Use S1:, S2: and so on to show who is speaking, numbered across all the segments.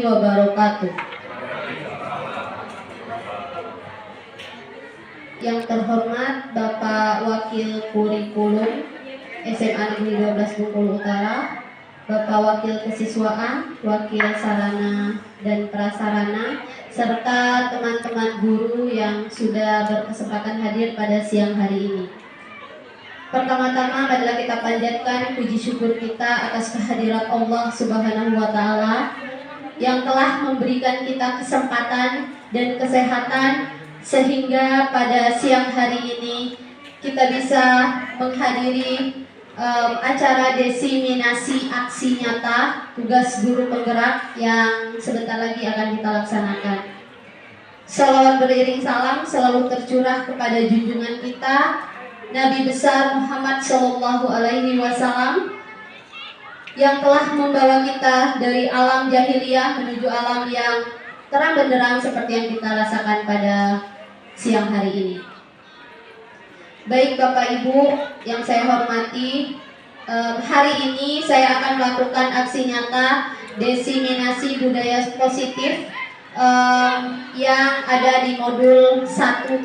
S1: wabarakatuh. Yang terhormat Bapak Wakil Kurikulum SMA Negeri 12 Bengkulu Utara, Bapak Wakil Kesiswaan, Wakil Sarana dan Prasarana, serta teman-teman guru yang sudah berkesempatan hadir pada siang hari ini. Pertama-tama adalah kita panjatkan puji syukur kita atas kehadirat Allah Subhanahu wa Ta'ala yang telah memberikan kita kesempatan dan kesehatan sehingga pada siang hari ini kita bisa menghadiri acara diseminasi aksi nyata tugas guru penggerak yang sebentar lagi akan kita laksanakan. Salawat beriring salam selalu tercurah kepada junjungan kita Nabi besar Muhammad Shallallahu Alaihi Wasallam yang telah membawa kita dari alam jahiliyah menuju alam yang terang benderang seperti yang kita rasakan pada siang hari ini. Baik Bapak Ibu yang saya hormati, hari ini saya akan melakukan aksi nyata diseminasi budaya positif yang ada di modul 1.4.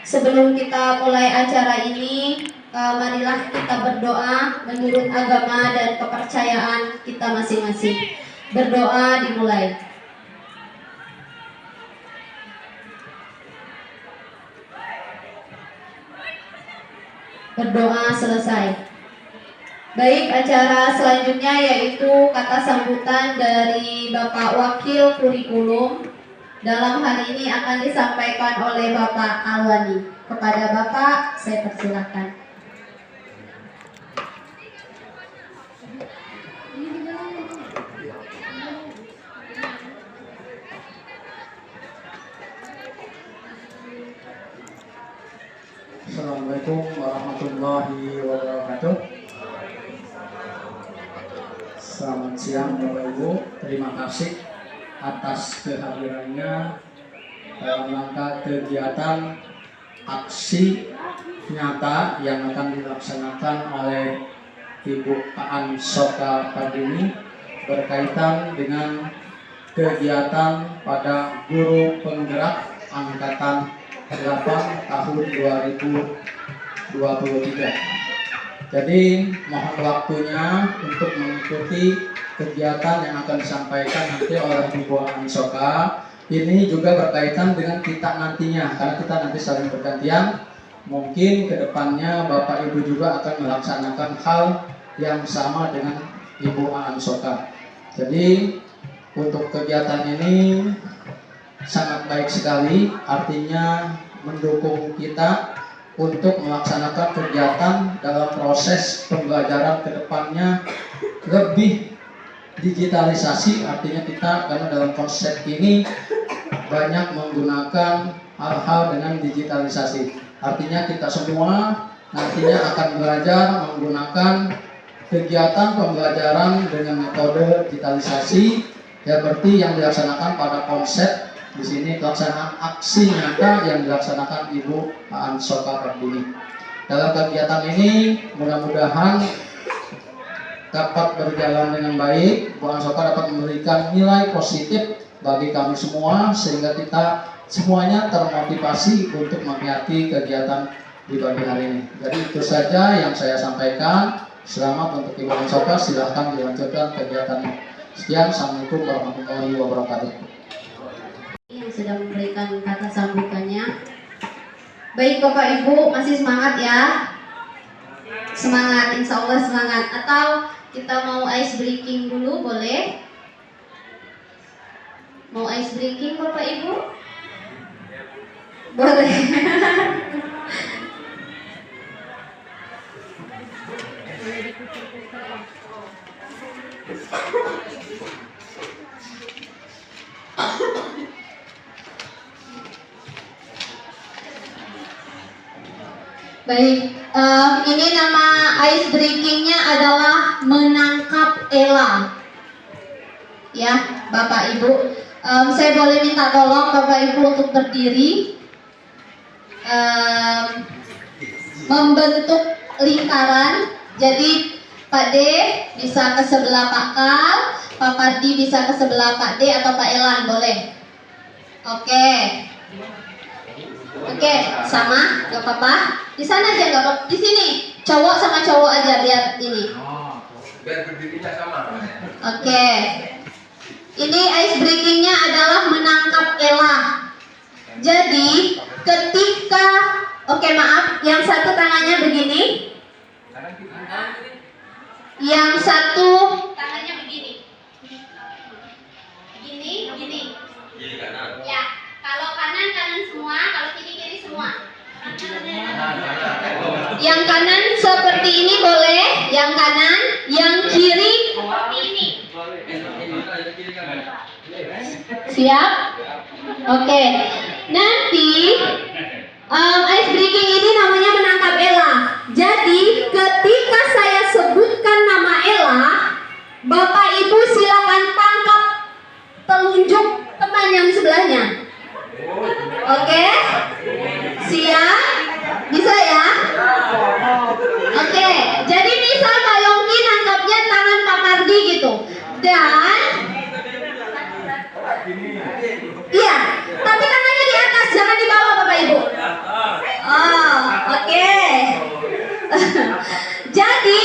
S1: Sebelum kita mulai acara ini, marilah kita berdoa menurut agama dan kepercayaan kita masing-masing. Berdoa dimulai. Berdoa selesai. Baik, acara selanjutnya yaitu kata sambutan dari Bapak Wakil Kurikulum. Dalam hal ini akan disampaikan oleh Bapak Alwani. Kepada Bapak, saya persilahkan.
S2: Assalamualaikum warahmatullahi wabarakatuh. Selamat siang Bapak Ibu, terima kasih atas kehadirannya dalam rangka kegiatan aksi nyata yang akan dilaksanakan oleh Ibu Aan Soka Pardini berkaitan dengan kegiatan pada Guru Penggerak Angkatan 8 tahun 2023. Jadi mohon waktunya untuk mengikuti kegiatan yang akan disampaikan nanti oleh Ibu Aan Soka. Ini juga berkaitan dengan kita nantinya, karena kita nanti saling bergantian. Mungkin kedepannya Bapak Ibu juga akan melaksanakan hal yang sama dengan Ibu Aan Soka. Jadi untuk kegiatan ini sangat baik sekali, artinya mendukung kita untuk melaksanakan kegiatan dalam proses pembelajaran kedepannya lebih digitalisasi. Artinya kita karena dalam konsep ini banyak menggunakan hal-hal dengan digitalisasi. Artinya kita semua nantinya akan belajar menggunakan kegiatan pembelajaran dengan metode digitalisasi. Ya berarti yang dilaksanakan pada konsep di sini pelaksanaan aksi nyata yang dilaksanakan Ibu Aan Soka Pardini. Dalam kegiatan ini mudah-mudahan dapat berjalan dengan baik. Bu Aan Soka dapat memberikan nilai positif bagi kami semua sehingga kita semuanya termotivasi untuk mengikuti kegiatan di pagi hari ini. Jadi itu saja yang saya sampaikan. Selamat untuk Ibu Aan Soka, silahkan dilanjutkan kegiatannya. Sekian, Assalamualaikum warahmatullahi wabarakatuh.
S1: Yang sudah memberikan kata sambutannya. Baik Bapak Ibu, masih semangat ya? Semangat, insya Allah semangat. Atau kita mau ice breaking dulu, boleh? Mau ice breaking Bapak Ibu? Boleh. Baik, ini nama ice breakingnya adalah menangkap Ella. Ya, Bapak Ibu, saya boleh minta tolong Bapak Ibu untuk berdiri, membentuk lingkaran. Jadi Pak D bisa ke sebelah Pak Kal, Pak Fardi bisa ke sebelah Pak D atau Pak Elan, boleh. Oke. Oke, sama, nggak apa-apa. Di sana aja nggak apa-apa. Di sini, cowok sama cowok aja biar ini.
S3: Biar berdirinya sama.
S1: Oke. Ini ice breakingnya adalah menangkap elah. Jadi, ketika, oke maaf, yang satu tangannya begini, yang satu tangannya begini. Begini. Ya, kalau kanan semua, kalau kiri semua. Yang kanan seperti ini boleh, yang kanan, yang kiri seperti ini. Siap? Oke. Nanti ice breaking ini namanya menangkap elah. Jadi ketika saya sebutkan nama elah, Bapak Ibu silakan tangkap telunjuk teman yang sebelahnya. Oke? Siap? Bisa ya? Oke, jadi misal Pak Yongki nangkapnya tangan Pak Mardi gitu. Dan iya, tapi tangannya di atas, jangan di bawah Bapak Ibu. Oh, oke. Jadi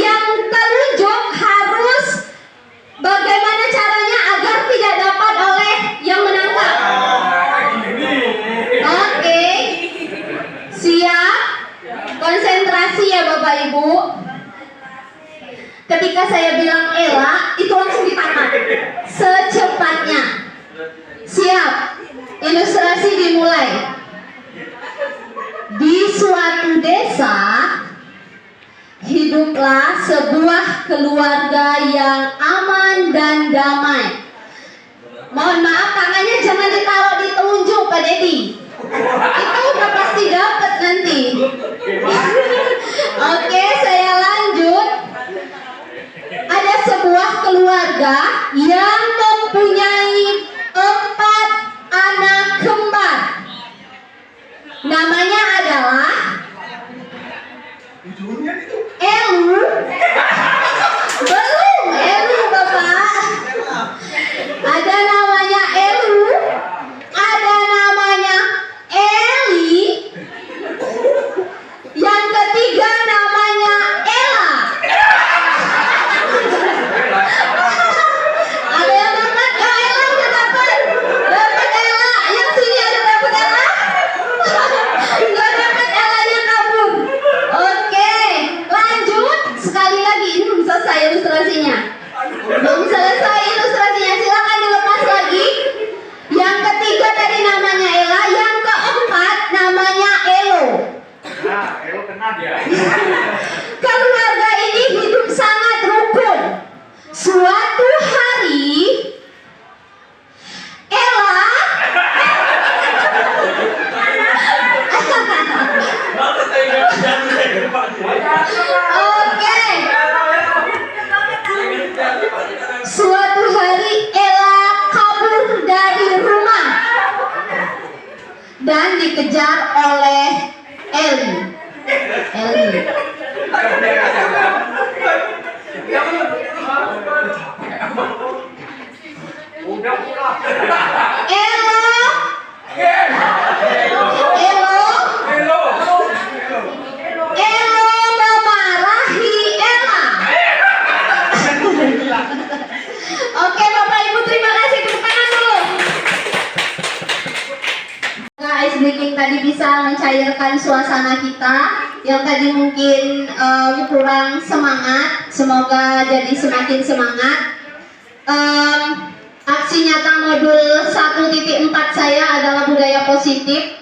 S1: yang telunjuk harus bagaimana caranya agar tidak dapat oleh yang menangkap. Oke. Siap? Konsentrasi ya Bapak Ibu. Ketika saya bilang Ella, itu langsung ditangkap secepatnya. Siap? Ilustrasi dimulai. Di suatu desa hiduplah sebuah keluarga yang aman dan damai. Mohon maaf, tangannya jangan ditaruh di telunjuk Pak Dedi. Itu udah pasti dapat nanti. Oke, saya lanjut. Ada sebuah keluarga yang mempunyai 4 anak kembar. Namanya adalah Elu. Belum, Elu Bapak. Ada namanya Elu, ada namanya Eli, yang ketiga namanya Ella. Ada yang dapat? Oh, Ella udah dapat. Dapat Ella. Yang sini ada dapat Ella? Nggak dapat, Ellanya kabur. Oke, lanjut. Sekali lagi, ini belum selesai ilustrasinya. Belum selesai ilustrasinya, silakan dilepas lagi. Yang ketiga tadi namanya Ella, yang keempat namanya Elo.
S3: Nah, Elo kena dia.
S1: Keluarga ini hidup sangat rukun. Suatu hari Ella Oke. Suatu hari Ella kabur dari rumah dan dikejar oleh Eli.
S3: Udah pulang.
S1: Elo memarahi Ella. Oke Bapak Ibu, terima kasih, tepuk tangan dulu. Ice breaking tadi bisa mencairkan suasana kita yang tadi mungkin kurang semangat, semoga jadi semakin semangat. Aksi nyata modul 1.4 saya adalah budaya positif,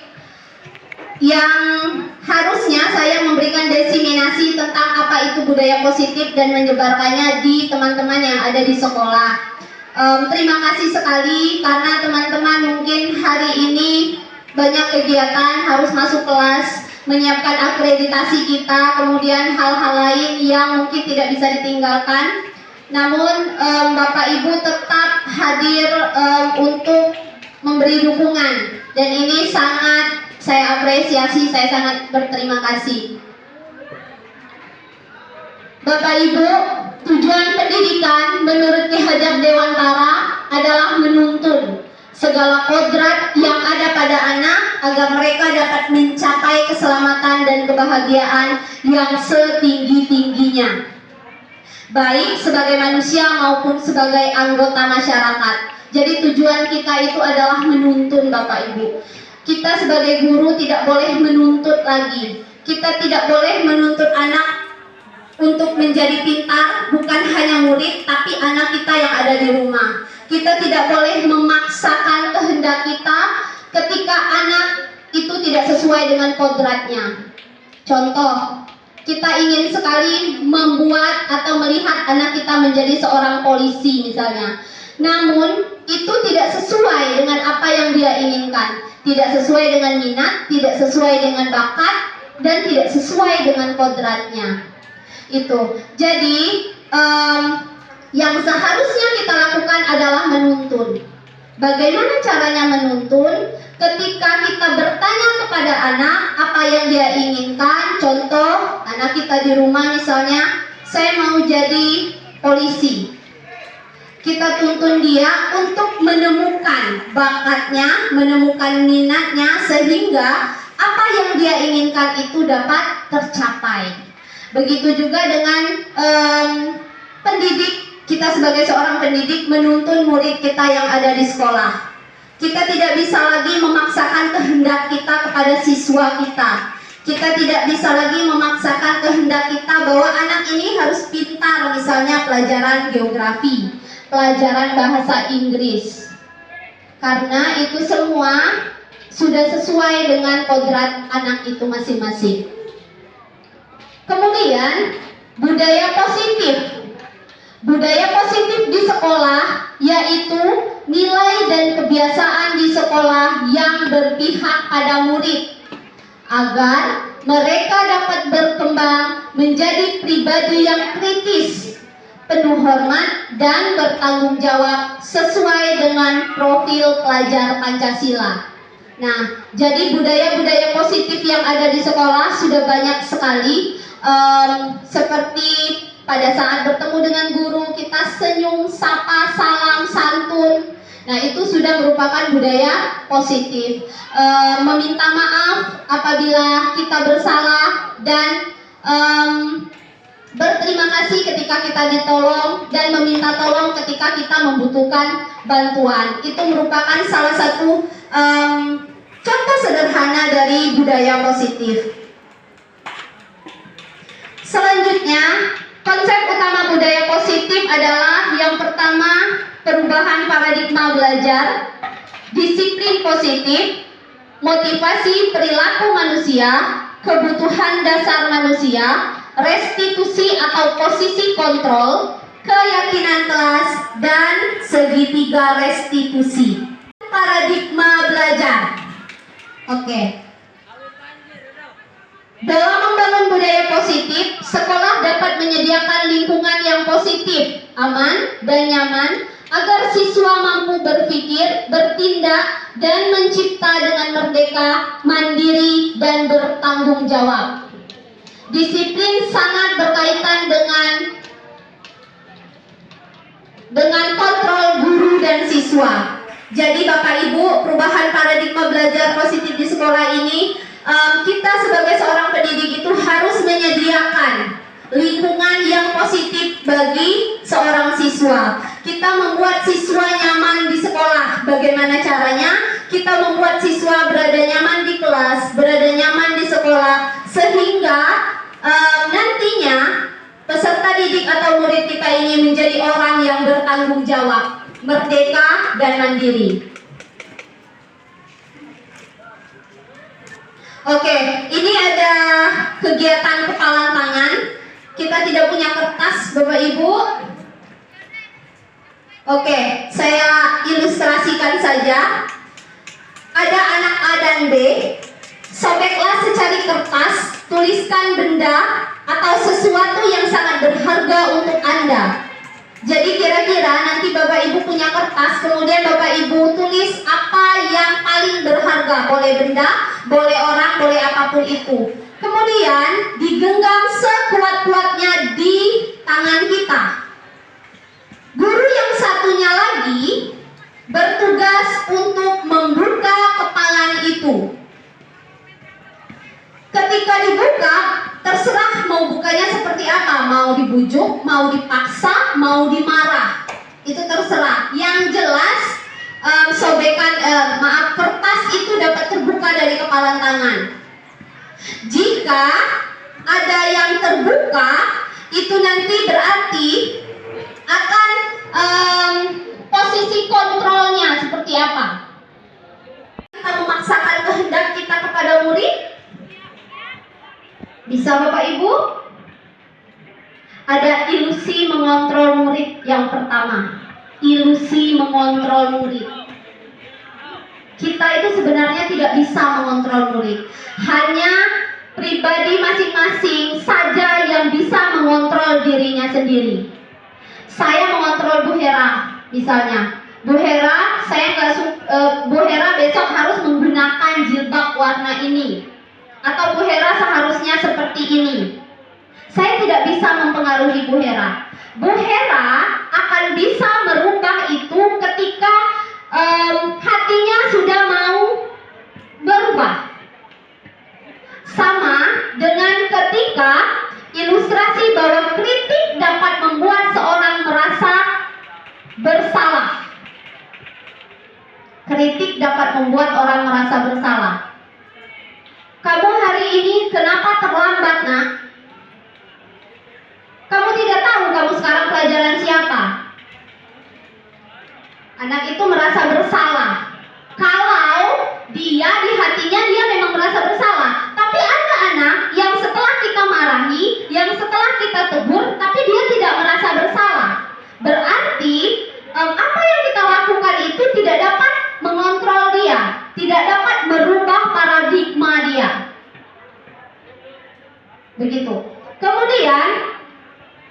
S1: yang harusnya saya memberikan diseminasi tentang apa itu budaya positif dan menyebarkannya di teman-teman yang ada di sekolah. Terima kasih sekali karena teman-teman mungkin hari ini banyak kegiatan, harus masuk kelas, menyiapkan akreditasi kita, kemudian hal-hal lain yang mungkin tidak bisa ditinggalkan. Namun Bapak Ibu tetap hadir untuk memberi dukungan, dan ini sangat saya apresiasi, saya sangat berterima kasih. Bapak Ibu, Tujuan pendidikan menurut Ki Hajar Dewantara adalah menuntun segala kodrat yang ada pada anak agar mereka dapat mencapai keselamatan dan kebahagiaan yang setinggi-tingginya, baik sebagai manusia maupun sebagai anggota masyarakat. Jadi tujuan kita itu adalah menuntun, Bapak Ibu. Kita sebagai guru tidak boleh menuntut lagi. Kita tidak boleh menuntut anak untuk menjadi pintar, bukan hanya murid, tapi anak kita yang ada di rumah. Kita tidak boleh memaksakan kehendak kita ketika anak itu tidak sesuai dengan kodratnya. Contoh, kita ingin sekali membuat atau melihat anak kita menjadi seorang polisi misalnya. Namun, itu tidak sesuai dengan apa yang dia inginkan. Tidak sesuai dengan minat, tidak sesuai dengan bakat, dan tidak sesuai dengan kodratnya. Itu. Jadi, yang seharusnya kita lakukan adalah menuntun. Bagaimana caranya menuntun? Ketika kita bertanya kepada anak apa yang dia inginkan, contoh anak kita di rumah misalnya, saya mau jadi polisi. Kita tuntun dia untuk menemukan bakatnya, menemukan minatnya, sehingga apa yang dia inginkan itu dapat tercapai. Begitu juga dengan pendidik. Kita sebagai seorang pendidik menuntun murid kita yang ada di sekolah. Kita tidak bisa lagi memaksakan kehendak kita kepada siswa kita. Kita tidak bisa lagi memaksakan kehendak kita bahwa anak ini harus pintar, misalnya pelajaran geografi, pelajaran bahasa Inggris. Karena itu semua sudah sesuai dengan kodrat anak itu masing-masing. Kemudian, budaya positif. Budaya positif di sekolah yaitu nilai dan kebiasaan di sekolah yang berpihak pada murid agar mereka dapat berkembang menjadi pribadi yang kritis, penuh hormat dan bertanggung jawab sesuai dengan profil pelajar Pancasila. Nah, jadi budaya-budaya positif yang ada di sekolah sudah banyak sekali, seperti pada saat bertemu dengan guru kita senyum, sapa, salam, santun. Nah, itu sudah merupakan budaya positif. Meminta maaf apabila kita bersalah dan berterima kasih ketika kita ditolong dan meminta tolong ketika kita membutuhkan bantuan. Itu merupakan salah satu contoh sederhana dari budaya positif. Selanjutnya, konsep utama budaya positif adalah yang pertama, perubahan paradigma belajar, disiplin positif, motivasi perilaku manusia, kebutuhan dasar manusia, restitusi atau posisi kontrol, keyakinan kelas, dan segitiga restitusi. Paradigma belajar. Oke. Dalam membangun budaya positif, sekolah dapat menyediakan lingkungan yang positif, aman, dan nyaman agar siswa mampu berpikir, bertindak, dan mencipta dengan merdeka, mandiri, dan bertanggung jawab. Disiplin sangat berkaitan dengan kontrol guru dan siswa. Jadi Bapak Ibu, perubahan paradigma belajar positif di sekolah ini, kita sebagai seorang pendidik itu harus menyediakan lingkungan yang positif bagi seorang siswa. Kita membuat siswa nyaman di sekolah. Bagaimana caranya? Kita membuat siswa berada nyaman di kelas, berada nyaman di sekolah, sehingga nantinya peserta didik atau murid kita ini menjadi orang yang bertanggung jawab, merdeka, dan mandiri. Oke, ini ada kegiatan kepalan tangan. Kita tidak punya kertas, Bapak Ibu. Oke, saya ilustrasikan saja. Ada anak A dan B. Sobeklah secari kertas, tuliskan benda atau sesuatu yang sangat berharga untuk Anda. Jadi kira-kira nanti Bapak Ibu punya kertas, kemudian Bapak Ibu tulis apa yang paling berharga. Boleh benda, boleh orang, boleh apapun itu. Kemudian digenggam sekuat-kuatnya di tangan kita. Guru yang satunya lagi bertugas untuk membuka kepalan itu. Ketika dibuka, terserah mau bukanya seperti apa, mau dibujuk, mau dipaksa, mau dimarah, itu terserah. Yang jelas kertas itu dapat terbuka dari kepalan tangan. Jika ada yang terbuka, itu nanti berarti akan posisi kontrolnya seperti apa. Kita memaksakan kehendak kita kepada murid. Bisa Bapak Ibu? Ada ilusi mengontrol murid yang pertama. Ilusi mengontrol murid. Kita itu sebenarnya tidak bisa mengontrol murid. Hanya pribadi masing-masing saja yang bisa mengontrol dirinya sendiri. Saya mengontrol Bu Hera, misalnya. Bu Hera, Bu Hera besok harus menggunakan jilbab warna ini. Atau Bu Hera seharusnya seperti ini. Saya tidak bisa mempengaruhi Bu Hera. Bu Hera akan bisa merubah itu ketika hatinya sudah mau berubah. Sama dengan ketika ilustrasi bahwa kritik dapat membuat seorang merasa bersalah. Kritik dapat membuat orang merasa bersalah. Kamu hari ini kenapa terlambat, nak? Kamu tidak tahu kamu sekarang pelajaran siapa? Anak itu merasa bersalah. Kalau dia di hatinya dia memang merasa bersalah. Tapi ada anak yang setelah kita marahi, yang setelah kita tegur, tapi dia tidak merasa bersalah. Berarti apa yang kita lakukan itu tidak dapat mengontrol dia, tidak dapat merubah paradigma dia. Begitu. Kemudian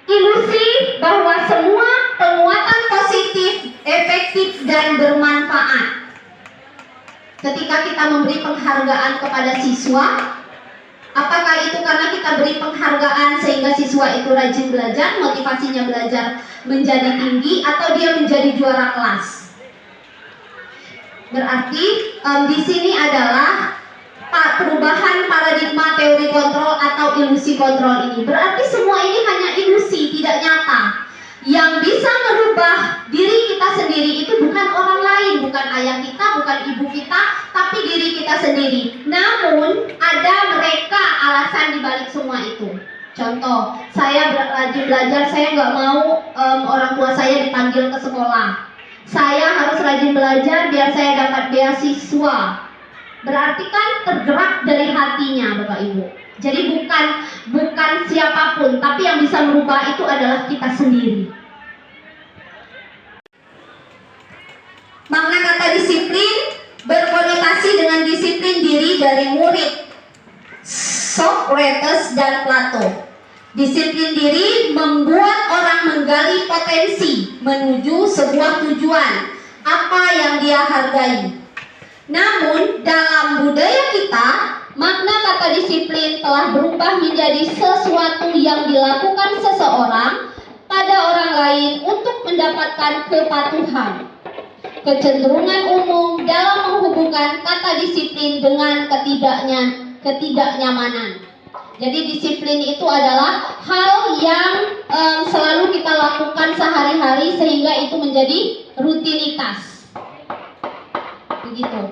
S1: ilusi bahwa semua penguatan positif, efektif dan bermanfaat. Ketika kita memberi penghargaan kepada siswa, apakah itu karena kita beri penghargaan sehingga siswa itu rajin belajar, motivasinya belajar menjadi tinggi, atau dia menjadi juara kelas? Berarti di sini adalah perubahan paradigma teori kontrol atau ilusi kontrol ini. Berarti semua ini hanya ilusi, tidak nyata. Yang bisa merubah diri kita sendiri itu bukan orang lain, bukan ayah kita, bukan ibu kita, tapi diri kita sendiri. Namun ada mereka alasan dibalik semua itu. Contoh, saya rajin belajar, saya nggak mau orang tua saya dipanggil ke sekolah. Saya harus rajin belajar biar saya dapat beasiswa. Berarti kan tergerak dari hatinya, Bapak Ibu. Jadi bukan siapapun, tapi yang bisa merubah itu adalah kita sendiri. Makna kata disiplin berkonotasi dengan disiplin diri dari murid Socrates dan Plato. Disiplin diri membuat orang menggali potensi menuju sebuah tujuan, apa yang dia hargai. Namun dalam budaya kita, makna kata disiplin telah berubah menjadi sesuatu yang dilakukan seseorang pada orang lain untuk mendapatkan kepatuhan. Kecenderungan umum dalam menghubungkan kata disiplin dengan ketidaknyamanan. Jadi disiplin itu adalah hal yang selalu kita lakukan sehari-hari sehingga itu menjadi rutinitas. Begitu.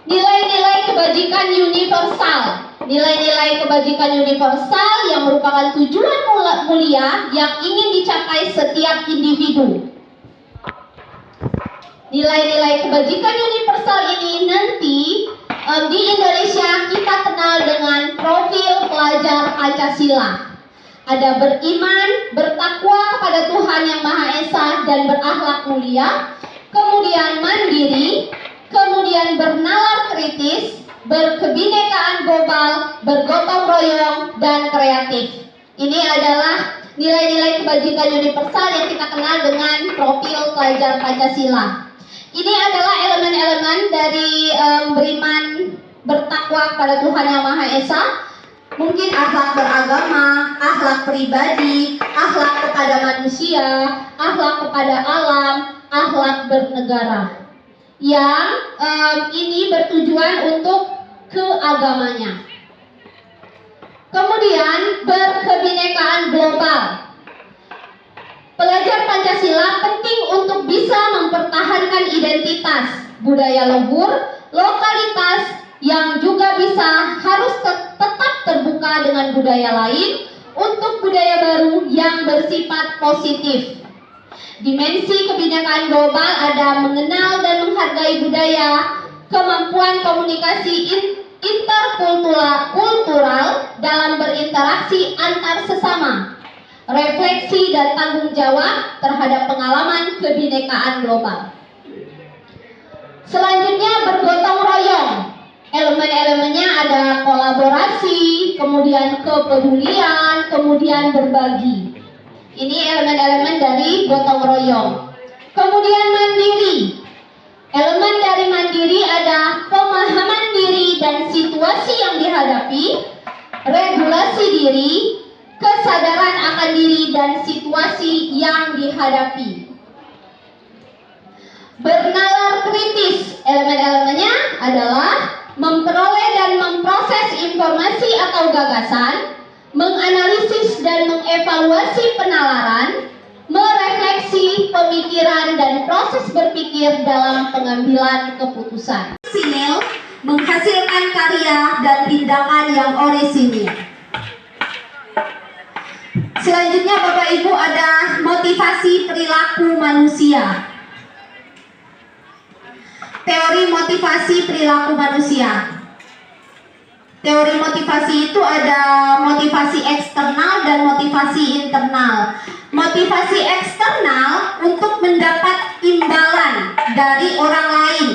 S1: Nilai-nilai kebajikan universal. Nilai-nilai kebajikan universal yang merupakan tujuan mulia yang ingin dicapai setiap individu. Nilai-nilai kebajikan universal ini nanti di Indonesia kita kenal dengan profil pelajar Pancasila. Ada beriman, bertakwa kepada Tuhan Yang Maha Esa dan berakhlak mulia, kemudian mandiri, kemudian bernalar kritis, berkebinekaan global, bergotong royong, dan kreatif. Ini adalah nilai-nilai kebajikan universal yang kita kenal dengan profil pelajar Pancasila. Ini adalah elemen-elemen dari beriman, bertakwa kepada Tuhan Yang Maha Esa, Mungkin akhlak beragama, akhlak pribadi, akhlak kepada manusia, akhlak kepada alam, akhlak bernegara. Yang ini bertujuan untuk keagamanya. Kemudian berkebinekaan global. Pelajar Pancasila penting untuk bisa mempertahankan identitas budaya luhur, lokalitas yang juga bisa harus tetap terbuka dengan budaya lain untuk budaya baru yang bersifat positif. Dimensi kebinekaan global ada mengenal dan menghargai budaya, kemampuan komunikasi interkultural dalam berinteraksi antar sesama, refleksi dan tanggung jawab terhadap pengalaman kebinekaan global. Selanjutnya bergotong royong. Elemen-elemennya ada kolaborasi, kemudian kepedulian, kemudian berbagi. Ini elemen-elemen dari gotong royong. Kemudian mandiri. Elemen dari mandiri ada pemahaman diri dan situasi yang dihadapi, regulasi diri, kesadaran akan diri dan situasi yang dihadapi. Bernalar kritis. Elemen-elemennya adalah memperoleh dan memproses informasi atau gagasan, menganalisis dan mengevaluasi penalaran, merefleksi pemikiran dan proses berpikir dalam pengambilan keputusan. Sinil menghasilkan karya dan tindakan yang orisinil. Selanjutnya Bapak Ibu ada motivasi perilaku manusia. Teori motivasi perilaku manusia. Teori motivasi itu ada motivasi eksternal dan motivasi internal. Motivasi eksternal untuk mendapat imbalan dari orang lain,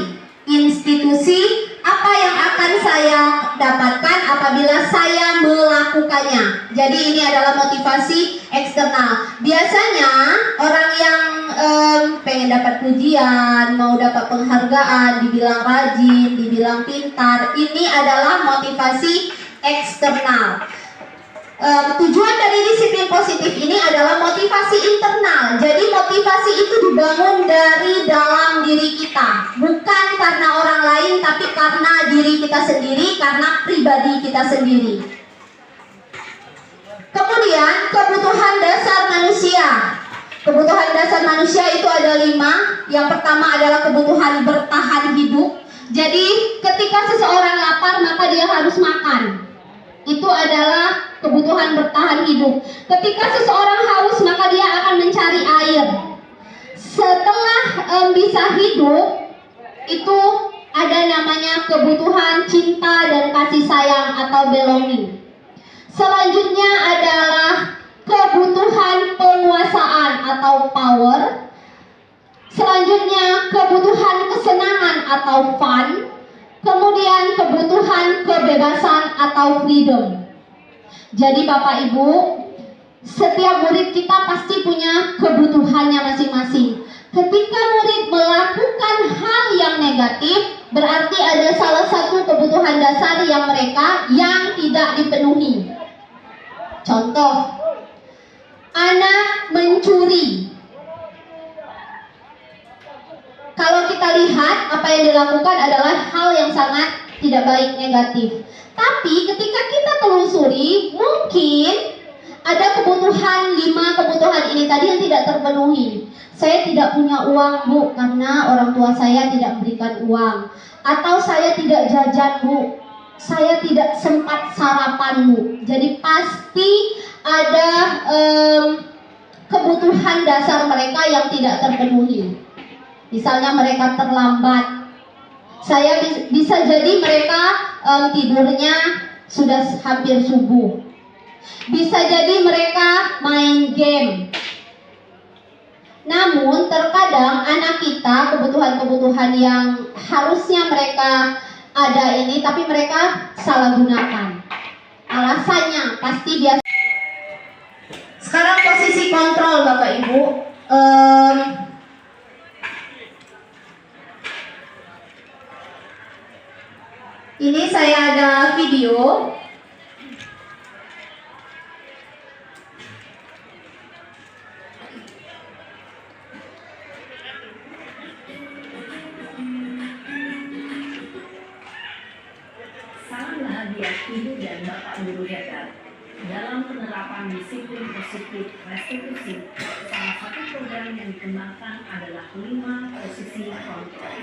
S1: institusi, apa yang akan saya dapatkan apabila saya melakukannya. Jadi ini adalah motivasi eksternal. Biasanya orang yang pengen dapat pujian, mau dapat penghargaan, dibilang rajin, dibilang pintar, ini adalah motivasi eksternal. Tujuan dari disiplin positif ini adalah motivasi internal. Jadi motivasi itu dibangun dari dalam diri kita, bukan karena orang lain, tapi karena diri kita sendiri, karena pribadi kita sendiri. Kemudian kebutuhan dasar manusia. Kebutuhan dasar manusia itu ada 5. Yang pertama adalah kebutuhan bertahan hidup. Jadi ketika seseorang lapar maka dia harus makan. Itu adalah kebutuhan bertahan hidup. Ketika seseorang haus maka dia akan mencari air. Setelah bisa hidup, itu ada namanya kebutuhan cinta dan kasih sayang atau belonging. Selanjutnya adalah kebutuhan penguasaan atau power. Selanjutnya kebutuhan kesenangan atau fun. Kemudian kebutuhan kebebasan atau freedom. Jadi Bapak Ibu, setiap murid kita pasti punya kebutuhannya masing-masing. Ketika murid melakukan hal yang negatif, berarti ada salah satu kebutuhan dasar yang mereka yang tidak dipenuhi. Contoh, anak mencuri. Kalau kita lihat apa yang dilakukan adalah hal yang sangat tidak baik, negatif. Tapi ketika kita telusuri, mungkin ada kebutuhan 5 kebutuhan ini tadi yang tidak terpenuhi. Saya tidak punya uang, Bu, karena orang tua saya tidak memberikan uang. Atau saya tidak jajan, Bu, saya tidak sempat sarapan, Bu. Jadi pasti ada kebutuhan dasar mereka yang tidak terpenuhi. Misalnya mereka terlambat. Saya bisa jadi mereka tidurnya sudah hampir subuh. Bisa jadi mereka main game. Namun terkadang anak kita kebutuhan-kebutuhan yang harusnya mereka ada ini, tapi mereka salah gunakan. Alasannya pasti biasa. Sekarang posisi kontrol Bapak Ibu. Ini saya ada video.
S4: hadiah Ibu dan Bapak Guru hebat. Dalam penerapan disiplin positif restitusi, salah satu program yang dikembangkan adalah 5 posisi kontrol.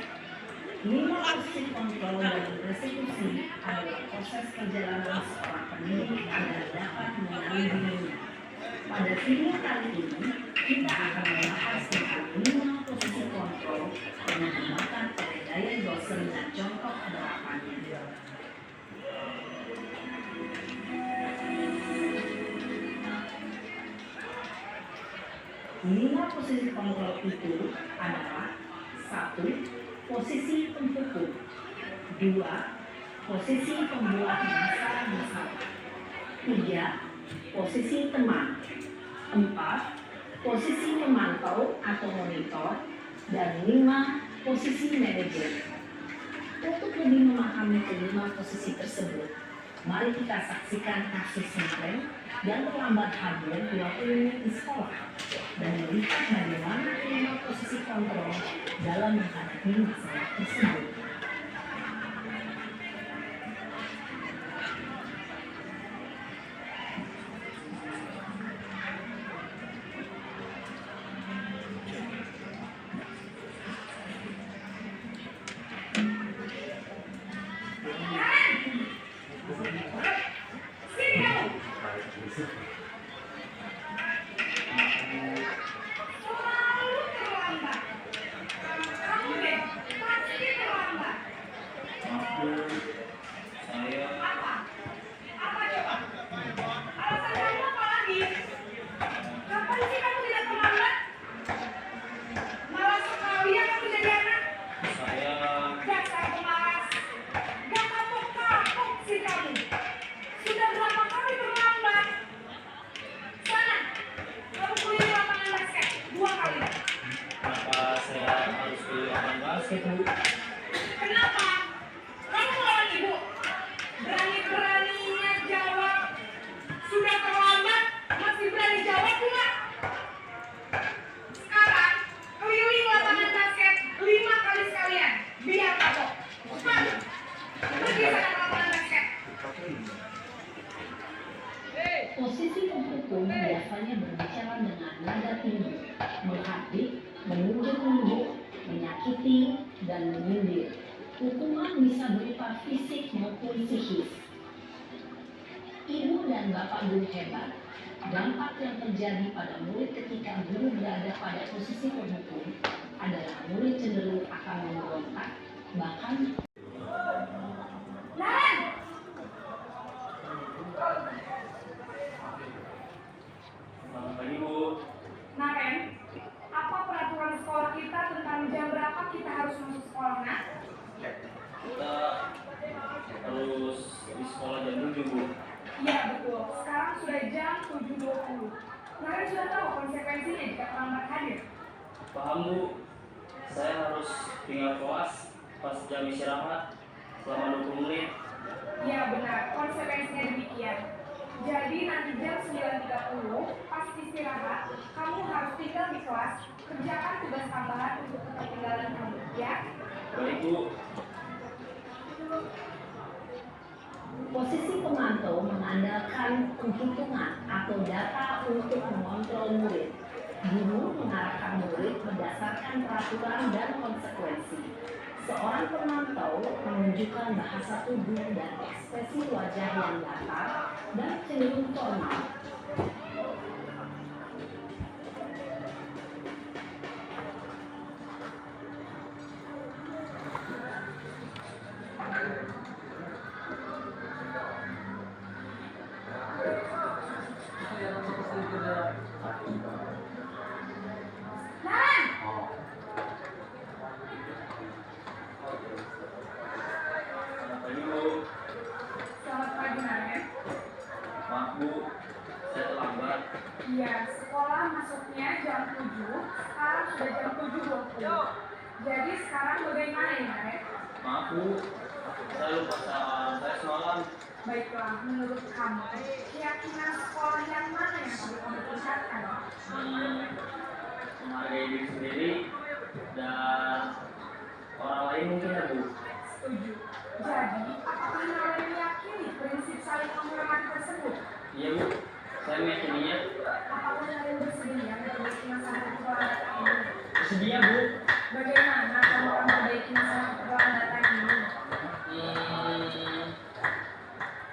S4: 5 posisi kontrol dalam restitusi adalah proses perjalanan seorang pendidik agar dapat mengenali dirinya. Pada video kali ini, kita akan membahas tentang 5 posisi kontrol yang dikembangkan oleh Diane Dawson dan contoh penerapannya. 5 posisi kontrol itu adalah 1. Posisi penghukum, 2. Posisi pembuat masalah bersama, 3. Posisi teman, 4. Posisi pemantau atau monitor, dan 5. Posisi manajer. Untuk lebih memahami kelima posisi tersebut, mari kita saksikan kasus Naren yang terlambat hadir 20 menit di sekolah dan melihat bagaimana kelima posisi kontrol dalam menghadapi masalah tersebut.
S5: Kenapa? Kamu lawan ibu. Berani-beraninya jawab. Sudah terlambat, masih berani jawab pula. Sekarang, keliling lapangan basket 5 kali sekalian. Biar kapok. Cepat. Pergi sana ke lapangan basket.
S4: Posisi penghukum biasanya berbicara dengan nada tinggi, menghardik, menunjuk-nunjuk, menyakiti, dan menyindir. Hukuman bisa berupa fisik maupun psikis. Ibu dan Bapak Guru hebat, dampak yang terjadi pada murid ketika guru berada pada posisi penghukum adalah murid cenderung akan memberontak, bahkan
S5: Naren! Naren, apa peraturan sekolah kita tentang jam berapa kita harus masuk sekolah, nak?
S6: Kita harus di sekolah jam 7, Bu.
S5: Iya, betul. Sekarang sudah jam 7.20. Naren sudah tahu konsekuensinya jika terlambat hadir.
S6: Paham, Bu. Saya harus tinggal kelas pas jam istirahat selama 20 menit.
S5: Iya, benar. Konsekuensinya demikian. Jadi nanti jam 9.30 pas istirahat, kamu harus tinggal di kelas, kerjakan tugas tambahan untuk ketertinggalan kamu, ya?
S6: Baik, Bu.
S4: posisi pemantau mengandalkan penghitungan atau data untuk mengontrol murid. Guru mengarahkan murid berdasarkan peraturan dan konsekuensi. Seorang pemantau menunjukkan bahasa tubuh dan ekspresi wajah yang datar dan cenderung formal.
S6: Selamat pagi, Bu.
S5: Selamat pagi, Naren.
S6: Maaf, Bu. Saya terlambat.
S5: Iya, sekolah masuknya jam 7, sekarang sudah jam 7.20. Jadi sekarang bagaimana ya, Naren?
S6: Maaf, Bu. Saya lupa saat saya semalam.
S5: Baiklah, menurut kamu, keyakinan sekolah yang mana yang perlu kamu tingkatkan?
S6: Menghargai diri sendiri dan orang lain mungkin ya, Bu.
S5: Setuju. Jadi, apakah Naren meyakini
S6: Bersedia, Bu.
S5: Bagaimana kamu akan memperbaiki masalah keterlambatan ini?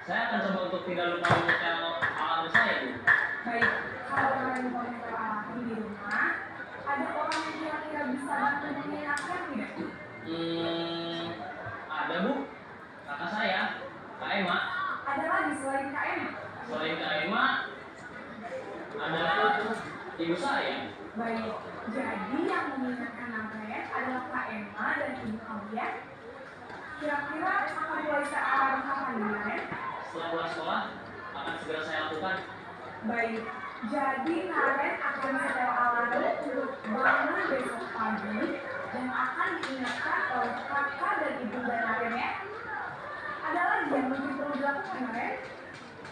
S6: Saya akan coba untuk tidak lupa menyetel alarm saya, Bu.
S5: Baik, kalau kalian mau menyetel alarm di rumah, ada orang yang kira-kira bisa bantu mengingatkan tidak?
S6: Ada, Bu. Kakak saya, Kak Emma.
S5: Ada lagi selain Kak Emma?
S6: Selain Kak Emma, ada ibu saya.
S5: Baik, jadi yang mengingatkan Namen adalah Kak Emma dan ibu kalian. Kira-kira akan mulai set alarm kapan Namen?
S6: Setelah pulang sekolah, akan segera saya lakukan.
S5: Baik, jadi Naren akan setel alarm untuk bangun besok pagi dan akan diingatkan oleh kakak dan ibu dan Naren ya. Ada lagi yang mungkin perlu dilakukan Naren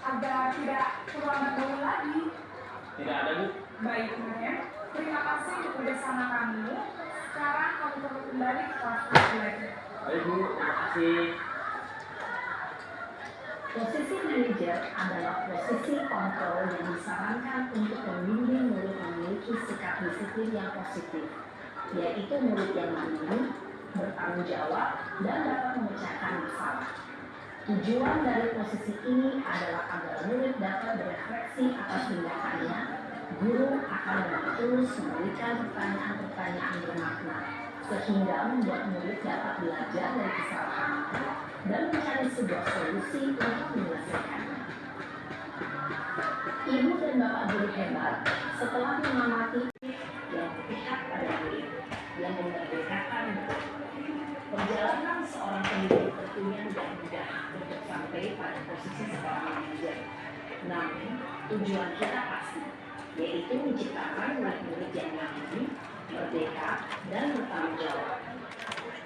S5: agar tidak terlambat bangun lagi.
S6: Tidak ada, Bu.
S5: Baik Naren, terima kasih untuk kerjasama kamu. Sekarang kamu perlu kembali ke kelas belajar.
S6: Baik, Bu. Terima kasih.
S4: Posisi manajer adalah posisi kontrol yang disarankan untuk membimbing murid memiliki sikap disiplin yang positif, yaitu murid yang mandiri, bertanggung jawab, dan dapat memecahkan masalah. Tujuan dari posisi ini adalah agar murid dapat berefleksi atas tindakannya. Guru akan dengan tulus memberikan pertanyaan-pertanyaan bermakna, sehingga membuat murid dapat belajar dari kesalahannya dan mencari sebuah solusi untuk menyelesaikannya. Ibu dan bapak guru hebat setelah mengamati yang berpihak pada murid, yang memerdekakan murid. Perjalanan seorang pendidik tentunya tidak mudah untuk sampai pada posisi seorang manajer. Namun, tujuan kita pasti, yaitu menciptakan murid-murid yang mandiri, merdeka, dan bertanggung jawab.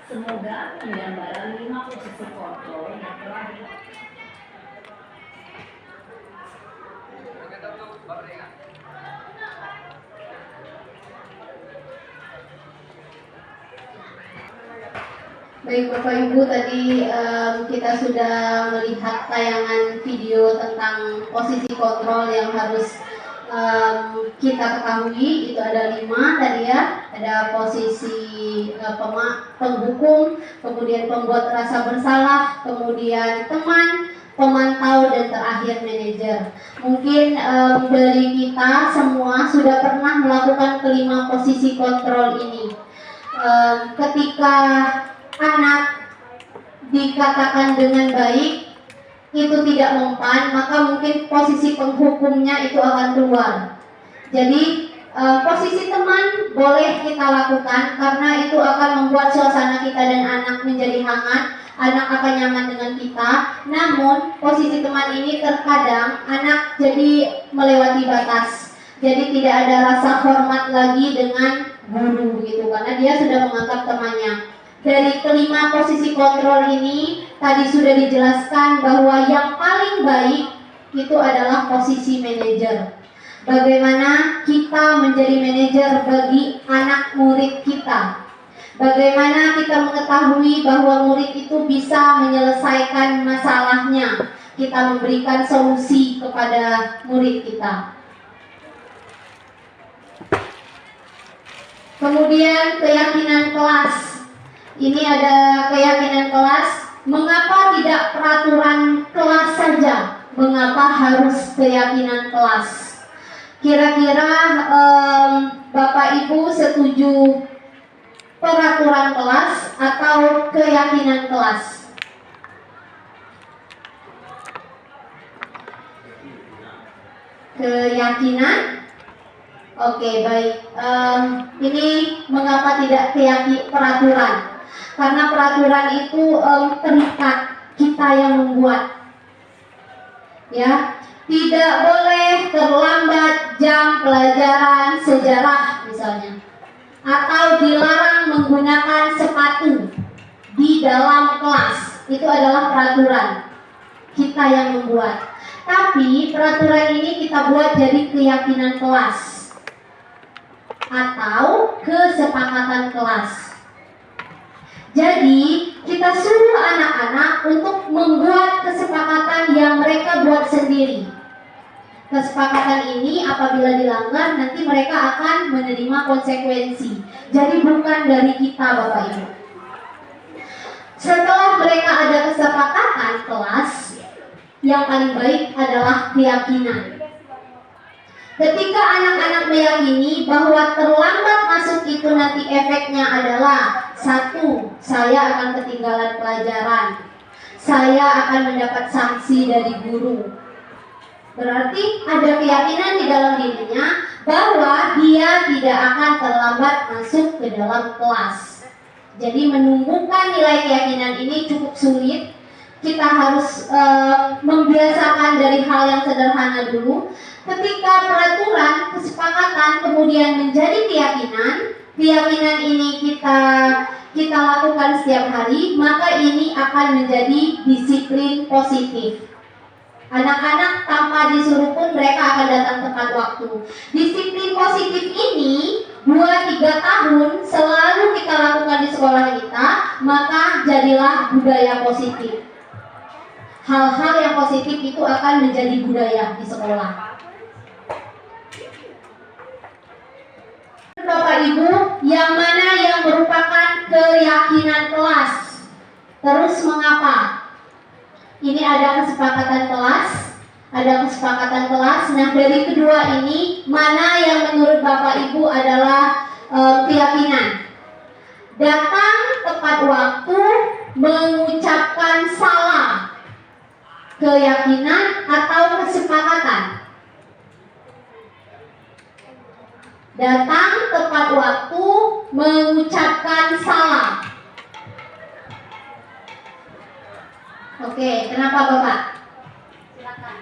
S4: Semoga penggambaran 5 posisi kontrol yang telah
S1: Baik Bapak Ibu, tadi kita sudah melihat tayangan video tentang posisi kontrol yang harus kita ketahui. Itu ada 5 tadi ya. Ada posisi penghukum, kemudian pembuat rasa bersalah, kemudian teman, pemantau, dan terakhir manajer. Mungkin dari kita semua sudah pernah melakukan kelima posisi kontrol ini. Ketika anak dikatakan dengan baik itu tidak mempan, maka mungkin posisi penghukumnya itu akan keluar. Jadi posisi teman boleh kita lakukan karena itu akan membuat suasana kita dan anak menjadi hangat, anak akan nyaman dengan kita. Namun posisi teman ini terkadang anak jadi melewati batas. Jadi tidak ada rasa hormat lagi dengan guru begitu, karena dia sudah menganggap temannya. Dari kelima posisi kontrol ini tadi sudah dijelaskan bahwa yang paling baik itu adalah posisi manajer. Bagaimana kita menjadi manajer bagi anak murid kita? Bagaimana kita mengetahui bahwa murid itu bisa menyelesaikan masalahnya? Kita memberikan solusi kepada murid kita. Kemudian keyakinan kelas. Ini ada keyakinan kelas. Mengapa tidak peraturan kelas saja? Mengapa harus keyakinan kelas? Kira-kira Bapak Ibu setuju peraturan kelas atau keyakinan kelas? Keyakinan? Oke, baik. Ini mengapa tidak peraturan? Karena peraturan itu terikat, kita yang membuat. Ya, tidak boleh terlambat jam pelajaran sejarah misalnya, atau dilarang menggunakan sepatu di dalam kelas. Itu adalah peraturan, kita yang membuat. Tapi peraturan ini kita buat jadi keyakinan kelas atau kesepakatan kelas. Jadi kita suruh anak-anak untuk membuat kesepakatan yang mereka buat sendiri. kesepakatan ini apabila dilanggar nanti mereka akan menerima konsekuensi. Jadi bukan dari kita Bapak Ibu. Setelah mereka ada kesepakatan kelas, yang paling baik adalah keyakinan. Ketika anak-anak meyakini bahwa terlambat masuk itu nanti efeknya adalah 1, saya akan ketinggalan pelajaran, saya akan mendapat sanksi dari guru. Berarti ada keyakinan di dalam dirinya bahwa dia tidak akan terlambat masuk ke dalam kelas. Jadi menumbuhkan nilai keyakinan ini cukup sulit. Kita harus membiasakan dari hal yang sederhana dulu. Ketika peraturan, kesepakatan kemudian menjadi keyakinan, keyakinan ini kita lakukan setiap hari, maka ini akan menjadi disiplin positif. Anak-anak tanpa disuruh pun mereka akan datang tepat waktu. Disiplin positif ini 2-3 tahun selalu kita lakukan di sekolah kita, maka jadilah budaya positif. Hal-hal yang positif itu akan menjadi budaya di sekolah. Bapak Ibu, yang mana yang merupakan keyakinan kelas? Terus mengapa? Ini ada kesepakatan kelas, Nah, dari kedua ini, mana yang menurut Bapak Ibu adalah keyakinan? Datang tepat waktu, mengucapkan salam. Keyakinan atau kesepakatan? Datang tepat waktu, mengucapkan salam. Oke, kenapa Bapak? Silakan.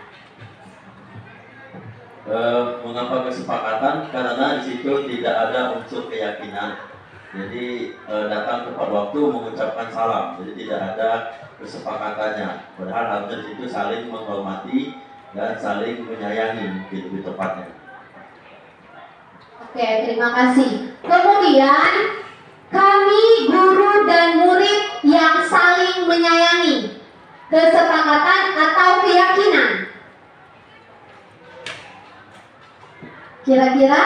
S7: Mengapa kesepakatan? Karena di situ tidak ada unsur keyakinan. Jadi datang tepat waktu, mengucapkan salam. Jadi tidak ada kesepakatannya. Padahal harusnya di situ saling menghormati dan saling menyayangi, mungkin lebih tepatnya.
S1: Oke, terima kasih. Kemudian kami guru dan murid yang saling menyayangi. Kesepakatan atau keyakinan? Kira-kira,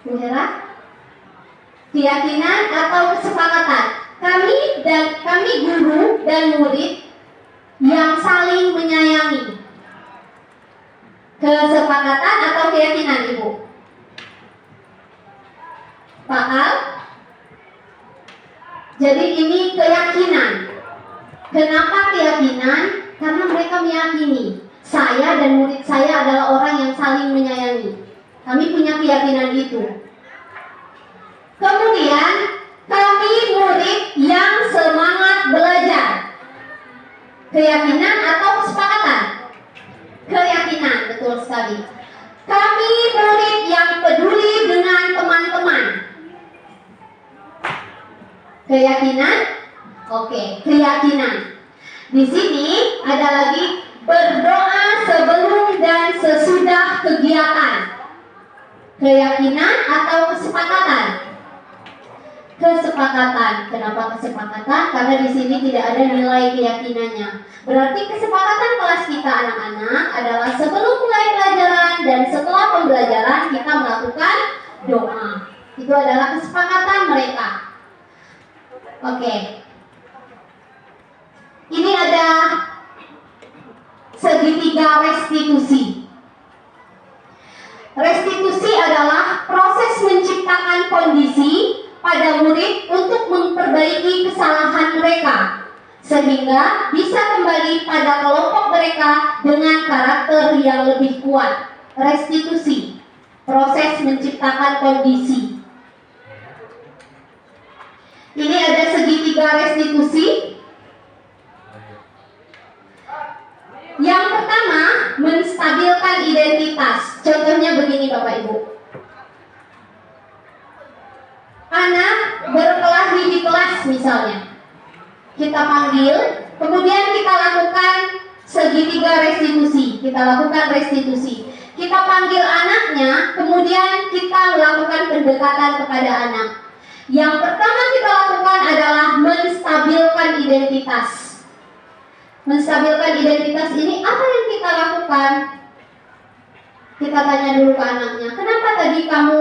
S1: Bu Hera? Keyakinan atau kesepakatan? Kami guru dan murid yang saling menyayangi. Kesepakatan atau keyakinan, Ibu? Pak Al? Jadi ini keyakinan. Kenapa keyakinan? Karena mereka meyakini saya dan murid saya adalah orang yang saling menyayangi. Kami punya keyakinan itu. Kemudian kami murid yang semangat belajar. Keyakinan atau kesepakatan? Keyakinan, betul sekali. Kami murid yang peduli dengan teman-teman. Keyakinan? Oke, keyakinan. Di sini ada lagi berdoa sebelum dan sesudah kegiatan. Keyakinan atau kesepakatan? Kesepakatan. Kenapa kesepakatan? Karena di sini tidak ada nilai keyakinannya. Berarti kesepakatan kelas kita anak-anak adalah sebelum mulai pelajaran dan setelah pembelajaran kita melakukan doa. Itu adalah kesepakatan mereka. Oke. Ini ada segitiga restitusi. Restitusi adalah proses menciptakan kondisi pada murid untuk memperbaiki kesalahan mereka sehingga bisa kembali pada kelompok mereka dengan karakter yang lebih kuat. Restitusi, proses menciptakan kondisi. Ini ada segitiga restitusi. Yang pertama, menstabilkan identitas. Contohnya begini Bapak Ibu. Anak berkelahi di kelas misalnya. Kita panggil, kemudian kita lakukan segitiga restitusi. Kita panggil anaknya, kemudian kita melakukan pendekatan kepada anak. Yang pertama kita lakukan adalah menstabilkan identitas. Menstabilkan identitas ini apa yang kita lakukan? Kita tanya dulu ke anaknya, kenapa tadi kamu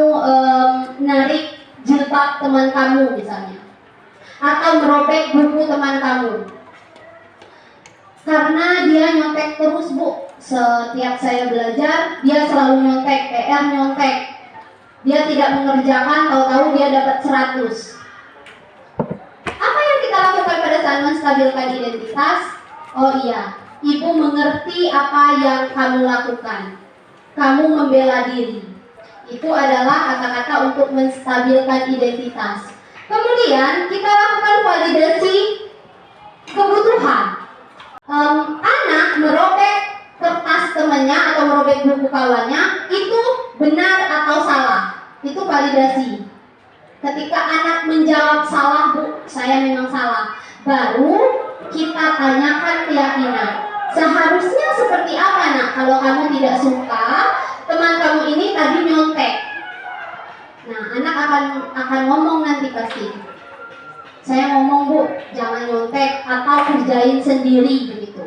S1: narik jilbab teman kamu misalnya, atau merobek buku teman kamu? Karena dia nyontek terus, Bu. Setiap saya belajar, dia selalu nyontek, PR nyontek. Dia tidak mengerjakan, tahu-tahu dia dapat 100. Apa yang kita lakukan pada saat menstabilkan identitas? Oh iya, ibu mengerti apa yang kamu lakukan. Kamu membela diri. Itu adalah kata-kata untuk menstabilkan identitas. Kemudian kita lakukan validasi kebutuhan. Anak merobek kertas temannya atau merobek buku kawannya, itu benar atau salah? Itu validasi. Ketika anak menjawab salah, Bu, saya memang salah, baru kita tanyakan keyakinan. Seharusnya seperti apa, Nak? Kalau kamu tidak suka teman kamu ini tadi nyontek, nah anak akan ngomong nanti pasti, saya ngomong, Bu, jangan nyontek atau kerjain sendiri begitu.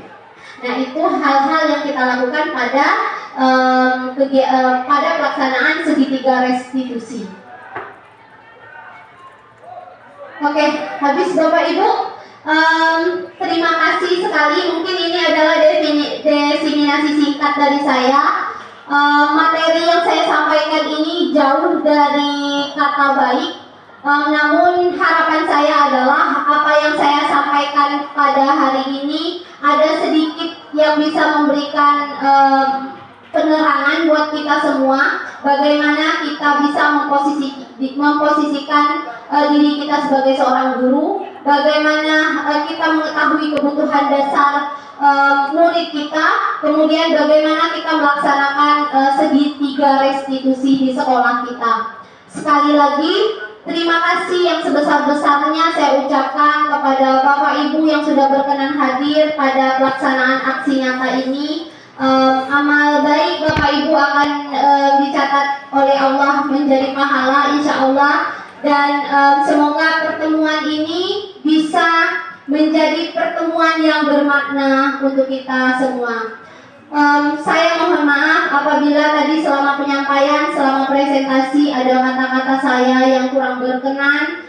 S1: Nah, itu hal-hal yang kita lakukan pada pada pelaksanaan segitiga restitusi. Oke, habis Bapak Ibu. Terima kasih sekali. Mungkin ini adalah diseminasi singkat dari saya. Materi yang saya sampaikan ini jauh dari kata baik. Namun harapan saya adalah apa yang saya sampaikan pada hari ini ada sedikit yang bisa memberikan penerangan buat kita semua, bagaimana kita bisa memposisikan diri kita sebagai seorang guru, bagaimana kita mengetahui kebutuhan dasar murid kita, kemudian bagaimana kita melaksanakan segitiga restitusi di sekolah kita. Sekali lagi, terima kasih yang sebesar-besarnya saya ucapkan kepada Bapak Ibu yang sudah berkenan hadir pada pelaksanaan aksi nyata ini. Amal baik Bapak Ibu akan dicatat oleh Allah menjadi pahala, insya Allah. Dan semoga pertemuan ini bisa menjadi pertemuan yang bermakna untuk kita semua. Saya mohon maaf apabila tadi selama penyampaian, selama presentasi ada kata-kata saya yang kurang berkenan.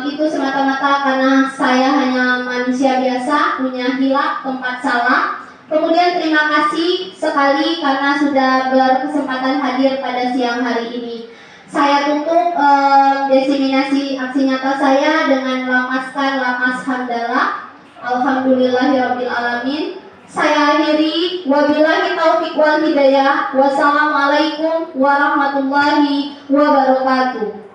S1: Itu semata-mata karena saya hanya manusia biasa, punya hilaf, tempat salah. Kemudian terima kasih sekali karena sudah berkesempatan hadir pada siang hari ini. Saya tutup diseminasi aksi nyata saya dengan melafazkan lafaz hamdalah. Alhamdulillahirabbil alamin. Saya akhiri, wabillahi taufiq wal hidayah. Wassalamualaikum warahmatullahi wabarakatuh.